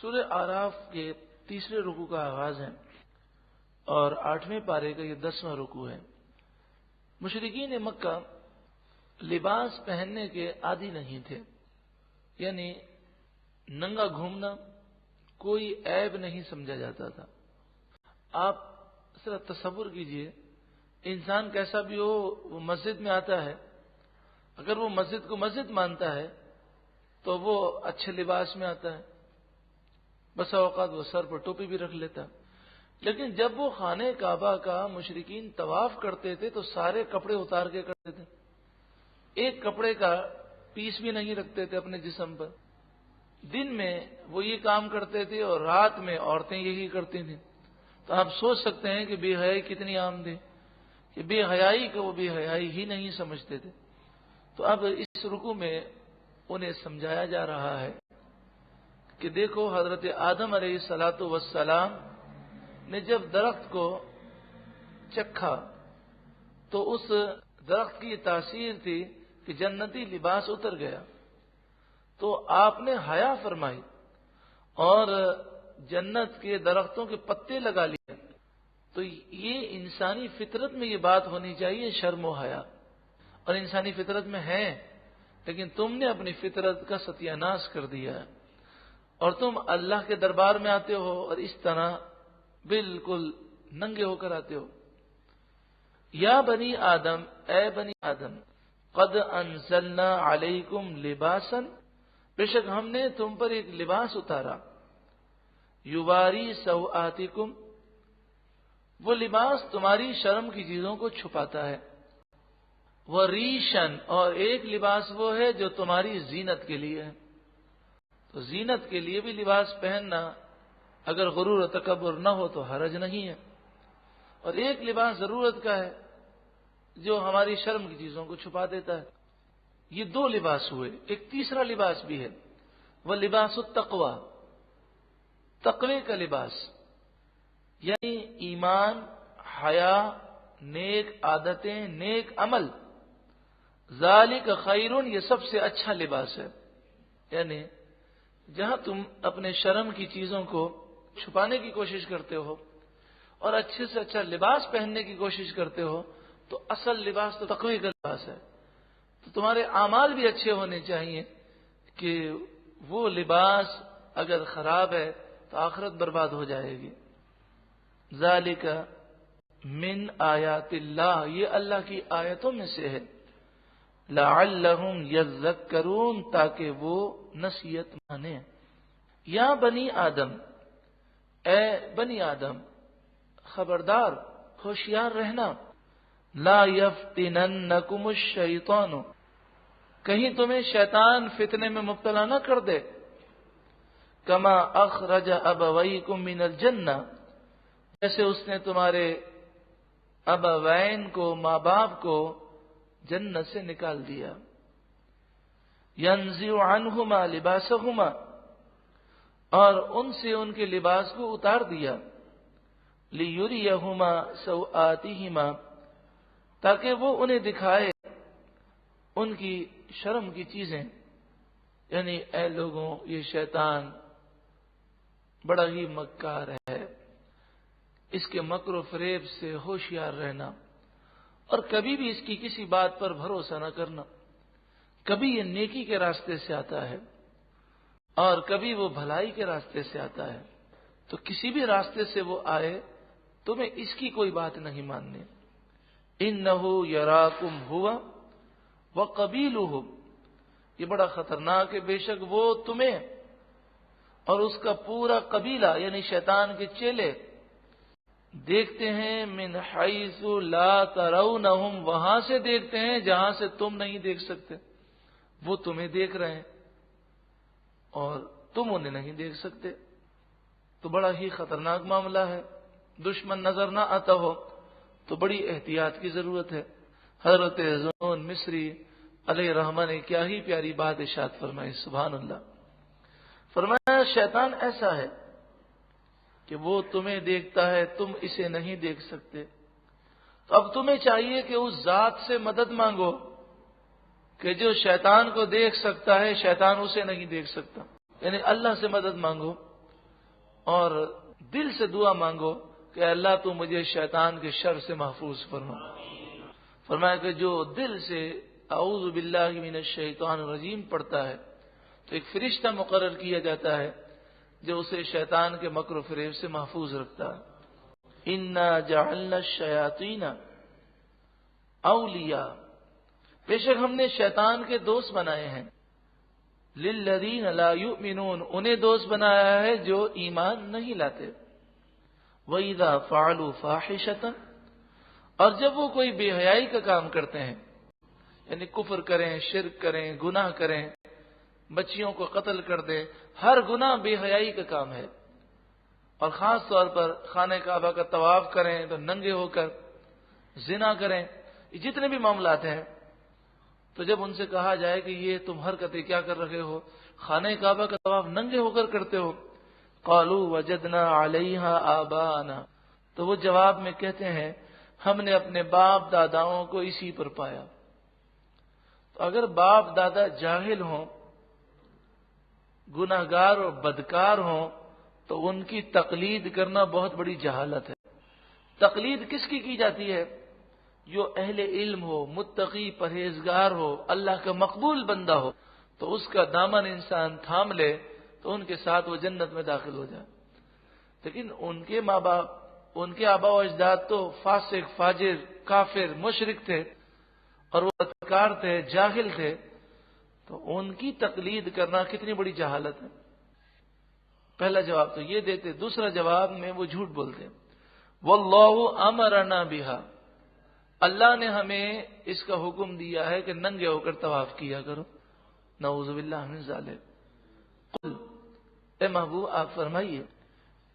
سورہ آراف کے تیسرے رکوع کا آغاز ہے اور 8ویں پارے کا یہ 10واں رکوع ہے۔ مشرکین مکہ لباس پہننے کے عادی نہیں تھے، یعنی ننگا گھومنا کوئی عیب نہیں سمجھا جاتا تھا۔ آپ ذرا تصور کیجئے، انسان کیسا بھی ہو وہ مسجد میں آتا ہے، اگر وہ مسجد کو مسجد مانتا ہے تو وہ اچھے لباس میں آتا ہے، بسا اوقات وہ سر پر ٹوپی بھی رکھ لیتا، لیکن جب وہ خانہ کعبہ کا مشرکین طواف کرتے تھے تو سارے کپڑے اتار کے کرتے تھے، ایک کپڑے کا پیس بھی نہیں رکھتے تھے اپنے جسم پر۔ دن میں وہ یہ کام کرتے تھے اور رات میں عورتیں یہی کرتی تھیں۔ تو آپ سوچ سکتے ہیں کہ بے حیائی کتنی عام تھی، کہ بے حیائی کو وہ بے حیائی ہی نہیں سمجھتے تھے۔ تو اب اس رکوع میں انہیں سمجھایا جا رہا ہے کہ دیکھو، حضرت آدم علیہ الصلوۃ والسلام نے جب درخت کو چکھا تو اس درخت کی تاثیر تھی کہ جنتی لباس اتر گیا، تو آپ نے حیا فرمائی اور جنت کے درختوں کے پتے لگا لیے۔ تو یہ انسانی فطرت میں یہ بات ہونی چاہیے، شرم و حیا، اور انسانی فطرت میں ہے، لیکن تم نے اپنی فطرت کا ستیہ ناش کر دیا ہے اور تم اللہ کے دربار میں آتے ہو اور اس طرح بالکل ننگے ہو کر آتے ہو۔ یا بنی آدم، اے بنی آدم، قد انزلنا علیکم لباسا، بے شک ہم نے تم پر ایک لباس اتارا، یواری سوآتکم، وہ لباس تمہاری شرم کی چیزوں کو چھپاتا ہے، وریشن، اور ایک لباس وہ ہے جو تمہاری زینت کے لیے ہے۔ تو زینت کے لیے بھی لباس پہننا اگر غرور و تکبر نہ ہو تو حرج نہیں ہے، اور ایک لباس ضرورت کا ہے جو ہماری شرم کی چیزوں کو چھپا دیتا ہے۔ یہ دو لباس ہوئے، ایک تیسرا لباس بھی ہے، وہ لباس التقوی، تقوی کا لباس، یعنی ایمان، حیا، نیک عادتیں، نیک عمل، ذالک خیر، یہ سب سے اچھا لباس ہے۔ یعنی جہاں تم اپنے شرم کی چیزوں کو چھپانے کی کوشش کرتے ہو اور اچھے سے اچھا لباس پہننے کی کوشش کرتے ہو، تو اصل لباس تو تقوی کا لباس ہے۔ تو تمہارے اعمال بھی اچھے ہونے چاہیے کہ وہ لباس اگر خراب ہے تو آخرت برباد ہو جائے گی۔ ذالک من آیات اللہ، یہ اللہ کی آیتوں میں سے ہے، لعلہم یذکرون، تاکہ وہ نصیحت مانیں۔ یا بنی آدم، اے بنی آدم، خبردار، ہوشیار رہنا، لا یفتننکم الشیطان، کہیں تمہیں شیطان فتنے میں مبتلا نہ کر دے، کما اخرج ابویکم من الجنہ، جیسے اس نے تمہارے ابوین کو، ماں باپ کو جنت سے نکال دیا، ینزع عنہما لباسہما، اور ان سے ان کے لباس کو اتار دیا، لیریہما سوآتہما، تاکہ وہ انہیں دکھائے ان کی شرم کی چیزیں۔ یعنی اے لوگوں، یہ شیطان بڑا ہی مکار ہے، اس کے مکر و فریب سے ہوشیار رہنا، اور کبھی بھی اس کی کسی بات پر بھروسہ نہ کرنا۔ کبھی یہ نیکی کے راستے سے آتا ہے اور کبھی وہ بھلائی کے راستے سے آتا ہے، تو کسی بھی راستے سے وہ آئے تمہیں اس کی کوئی بات نہیں ماننی۔ انہ یراکم ہوا وقبیلہ، یہ بڑا خطرناک ہے، بے شک وہ تمہیں اور اس کا پورا قبیلہ یعنی شیطان کے چیلے دیکھتے ہیں، من حیث لا ترونہم، وہاں سے دیکھتے ہیں جہاں سے تم نہیں دیکھ سکتے۔ وہ تمہیں دیکھ رہے ہیں اور تم انہیں نہیں دیکھ سکتے، تو بڑا ہی خطرناک معاملہ ہے۔ دشمن نظر نہ آتا ہو تو بڑی احتیاط کی ضرورت ہے۔ حضرت ذوالنون مصری علیہ رحمہ نے کیا ہی پیاری بات ارشاد فرمائی، سبحان اللہ۔ فرمایا شیطان ایسا ہے کہ وہ تمہیں دیکھتا ہے، تم اسے نہیں دیکھ سکتے، تو اب تمہیں چاہیے کہ اس ذات سے مدد مانگو کہ جو شیطان کو دیکھ سکتا ہے، شیطان اسے نہیں دیکھ سکتا، یعنی اللہ سے مدد مانگو اور دل سے دعا مانگو کہ اللہ تو مجھے شیطان کے شر سے محفوظ فرما. فرمایا کہ جو دل سے اعوذ باللہ من الشیطان الرجیم پڑھتا ہے تو ایک فرشتہ مقرر کیا جاتا ہے جو اسے شیطان کے مکر و فریب سے محفوظ رکھتا ہے. انا جعلنا الشیاطین اولیاء، بے شک ہم نے شیطان کے دوست بنائے ہیں. للذین لا یؤمنون، انہیں دوست بنایا ہے جو ایمان نہیں لاتے. وَإِذَا فَعَلُوا فَاحِشَةً، اور جب وہ کوئی بے حیائی کا کام کرتے ہیں، یعنی کفر کریں، شرک کریں، گناہ کریں، بچیوں کو قتل کر دیں، ہر گناہ بے حیائی کا کام ہے. اور خاص طور پر خانہ کعبہ کا طواف کریں تو ننگے ہو کر، زنا کریں، یہ جتنے بھی معاملات ہیں. تو جب ان سے کہا جائے کہ یہ تم حرکتیں کیا کر رہے ہو، خانہ کعبہ کا طواف ننگے ہو کر کرتے ہو، قالوا وجدنا علیہا آباءنا، تو وہ جواب میں کہتے ہیں ہم نے اپنے باپ داداؤں کو اسی پر پایا. تو اگر باپ دادا جاہل ہوں، گناہگار اور بدکار ہوں، تو ان کی تقلید کرنا بہت بڑی جہالت ہے. تقلید کس کی جاتی ہے؟ جو اہل علم ہو، متقی، پرہیزگار ہو، اللہ کا مقبول بندہ ہو، تو اس کا دامن انسان تھام لے تو ان کے ساتھ وہ جنت میں داخل ہو جائے. لیکن ان کے ماں باپ، ان کے آبا و اجداد تو فاسق، فاجر، کافر، مشرک تھے اور وہ بدکار تھے، جاہل تھے، تو ان کی تقلید کرنا کتنی بڑی جہالت ہے. پہلا جواب تو یہ دیتے. دوسرا جواب میں وہ جھوٹ بولتے. واللہ امرنا بہا، اللہ نے ہمیں اس کا حکم دیا ہے کہ ننگے ہو کر طواف کیا کرو. نعوذ باللہ من ذالک. قل، اے محبوب آپ فرمائیے،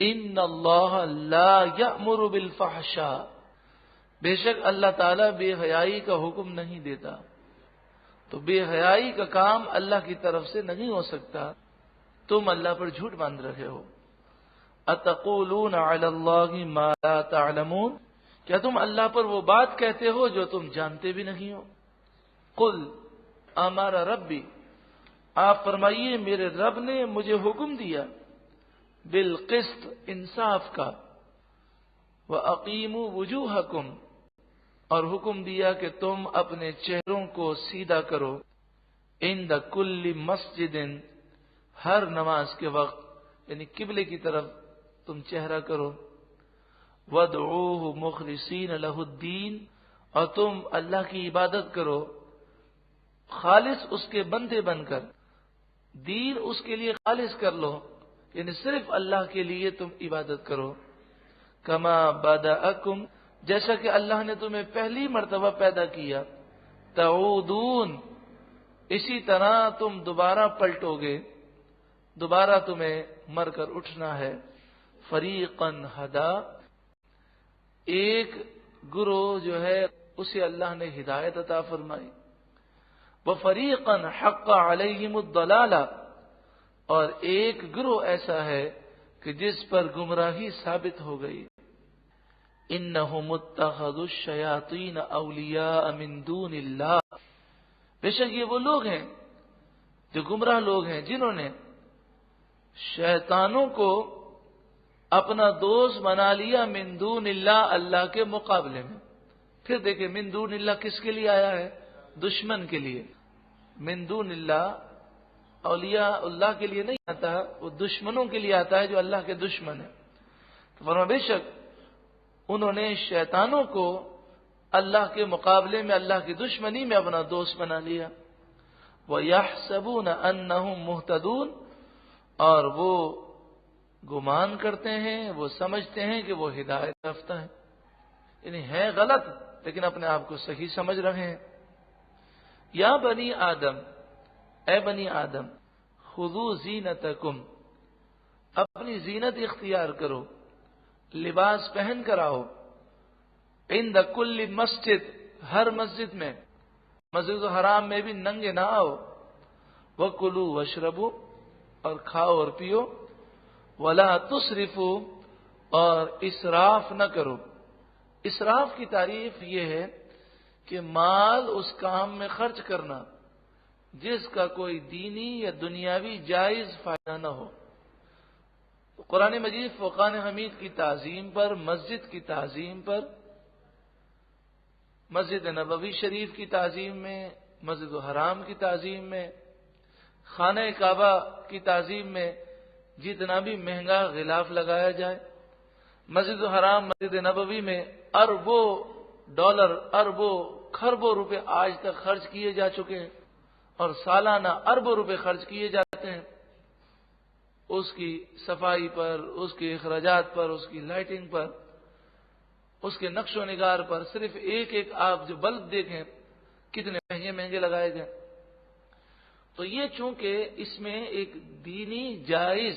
ان اللہ لا یأمر بالفحشاء، بے شک اللہ تعالیٰ بے حیائی کا حکم نہیں دیتا. تو بے حیائی کا کام اللہ کی طرف سے نہیں ہو سکتا. تم اللہ پر جھوٹ باندھ رہے ہو. اتقولون علی اللہ ما لا تعلمون، کیا تم اللہ پر وہ بات کہتے ہو جو تم جانتے بھی نہیں ہو. قل امر ربی، آپ فرمائیے میرے رب نے مجھے حکم دیا، بالقسط، انصاف کا، وَأَقِیمُوا وُجُوهَکُمْ، اور حکم دیا کہ تم اپنے چہروں کو سیدھا کرو، عند کل مسجد، ہر نماز کے وقت، یعنی قبلے کی طرف تم چہرہ کرو. وَادْعُوهُ مُخْلِصِينَ لَهُ الدِّينَ، اور تم اللہ کی عبادت کرو خالص اس کے بندے بن کر. دین اس کے لیے خالص کر لو، یعنی صرف اللہ کے لیے تم عبادت کرو. کما بدأکم، جیسا کہ اللہ نے تمہیں پہلی مرتبہ پیدا کیا. تعودون، اسی طرح تم دوبارہ پلٹو گے، دوبارہ تمہیں مر کر اٹھنا ہے. فریقاً ہدا، ایک گروہ جو ہے اسے اللہ نے ہدایت عطا فرمائی. وَفَرِيقًا حَقَّ عَلَيْهِمُ الضَّلَالَةُ، اور ایک گروہ ایسا ہے کہ جس پر گمراہی ثابت ہو گئی. إِنَّهُمُ اتَّخَذُوا الشَّيَاطِينَ أَوْلِيَاءَ مِن دُونِ اللَّهِ، بے شک یہ وہ لوگ ہیں جو گمراہ لوگ ہیں جنہوں نے شیطانوں کو اپنا دوست بنا لیا من دون اللہ، اللہ کے مقابلے میں. پھر دیکھیں من دون اللہ کس کے لیے آیا ہے؟ دشمن کے لیے. من دون اللہ اولیاء اللہ کے لیے نہیں آتا، وہ دشمنوں کے لیے آتا ہے جو اللہ کے دشمن ہیں. تو فرمایا بے شک انہوں نے شیطانوں کو اللہ کے مقابلے میں، اللہ کی دشمنی میں اپنا دوست بنا لیا. وَيَحْسَبُونَ أَنَّهُمْ مُهْتَدُونَ، اور وہ گمان کرتے ہیں، وہ سمجھتے ہیں کہ وہ ہدایت یافتہ ہیں، یعنی ہے غلط لیکن اپنے آپ کو صحیح سمجھ رہے ہیں. یا بنی آدم، اے بنی آدم، خذوا زینتکم، اپنی زینت اختیار کرو، لباس پہن کر آؤ. عند کل مسجد، ہر مسجد میں، مسجد الحرام میں بھی ننگے نہ آؤ. وکلوا واشربوا، اور کھاؤ اور پیو. ولا تسرفوا، اور اسراف نہ کرو. اسراف کی تعریف یہ ہے کہ مال اس کام میں خرچ کرنا جس کا کوئی دینی یا دنیاوی جائز فائدہ نہ ہو. قرآن مجید فرقان حمید کی تعظیم پر، مسجد کی تعظیم پر، مسجد نبوی شریف کی تعظیم میں، مسجد الحرام کی تعظیم میں، خانہ کعبہ کی تعظیم میں جتنا بھی مہنگا غلاف لگایا جائے، مسجد الحرام مسجد نبوی میں اربوں ڈالر، اربوں کھربوں روپے آج تک خرچ کیے جا چکے ہیں، اور سالانہ اربوں روپے خرچ کیے جاتے ہیں اس کی صفائی پر، اس کے اخراجات پر، اس کی لائٹنگ پر، اس کے نقش و نگار پر۔ صرف ایک ایک آپ جو بلب دیکھیں کتنے مہنگے مہنگے لگائے گئے۔ تو یہ چونکہ اس میں ایک دینی جائز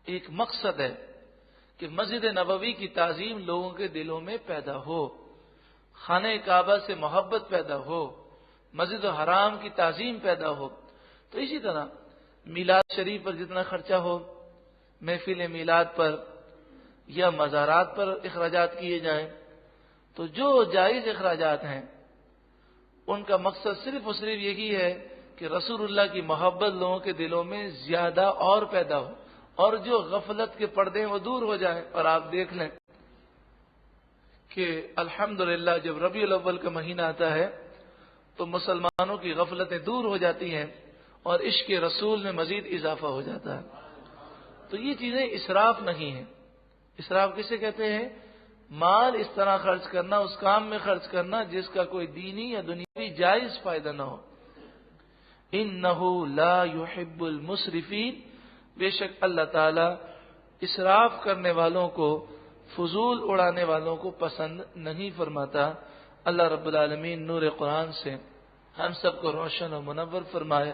ایک مقصد ہے کہ مسجد نبوی کی تعظیم لوگوں کے دلوں میں پیدا ہو، خانہ کعبہ سے محبت پیدا ہو، مسجد الحرام کی تعظیم پیدا ہو۔ تو اسی طرح میلاد شریف پر جتنا خرچہ ہو، محفل میلاد پر یا مزارات پر اخراجات کیے جائیں، تو جو جائز اخراجات ہیں ان کا مقصد صرف اور صرف یہی ہے کہ رسول اللہ کی محبت لوگوں کے دلوں میں زیادہ اور پیدا ہو، اور جو غفلت کے پردے وہ دور ہو جائیں۔ اور آپ دیکھ لیں کہ الحمدللہ جب ربیع الاول کا مہینہ آتا ہے تو مسلمانوں کی غفلتیں دور ہو جاتی ہیں اور عشق رسول میں مزید اضافہ ہو جاتا ہے۔ تو یہ چیزیں اسراف نہیں ہیں۔ اسراف کسے کہتے ہیں؟ مال اس طرح خرچ کرنا، اس کام میں خرچ کرنا جس کا کوئی دینی یا دنیاوی جائز فائدہ نہ ہو۔ انہ لا يحب المسرفین، بے شک اللہ تعالی اسراف کرنے والوں کو، فضول اڑانے والوں کو پسند نہیں فرماتا۔ اللہ رب العالمین نور قرآن سے ہم سب کو روشن و منور فرمائے۔